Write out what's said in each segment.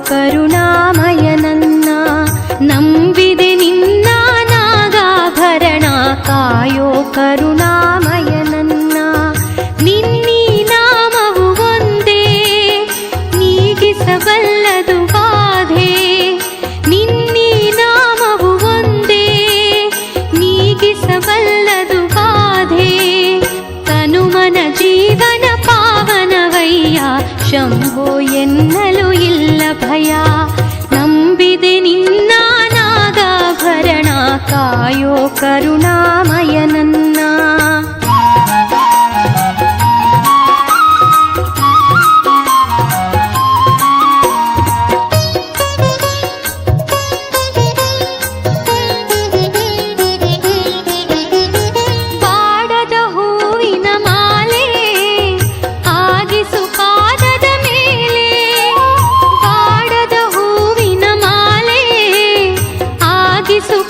ಕರುಣಾಮಯ ನನ್ನ. ನಂಬಿದೆ ನಿನ್ನ ನಾಗಾಭರಣ ಕಾಯೋ ಕರುಣಾಮಯ ನನ್ನ. ನಿನ್ನೀ ನಾಮವು ಒಂದೇ ನೀಗಿಸಬಲ್ಲದು ಬಾಧೆ. ನಿನ್ನೀ ನಾಮವು ಒಂದೇ ನೀಗಿಸಬಲ್ಲದು ಬಾಧೆ. ತನುಮನ ಜೀವನ ಪಾವನವಯ್ಯ ಶಂಭೋ ಎನ್ನಲು ಇಲ್ಲ ಭಯ. ನಂಬಿದೆ ನಿನ್ನ ನಾಗಾಭರಣ ಕಾಯೋ ಕರುಣಾಮಯ ನನ್ನ.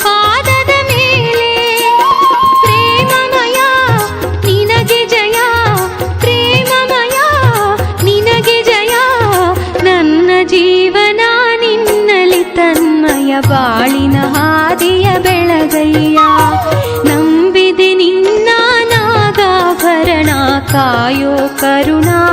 ಪಾದದ ಮೇಲೆ ಪ್ರೇಮಮಯ ನಿನಗೆ ಜಯ. ಪ್ರೇಮಮಯ ನಿನಗೆ ಜಯ. ನನ್ನ ಜೀವನ ನಿನ್ನಲಿ ತನ್ಮಯ ಬಾಳಿನ ಹಾದಿಯ ಬೆಳಗಯ್ಯ. ನಂಬಿದೆ ನಿನ್ನ ನಾಗಾಭರಣ ಕಾಯೋ ಕರುಣಾ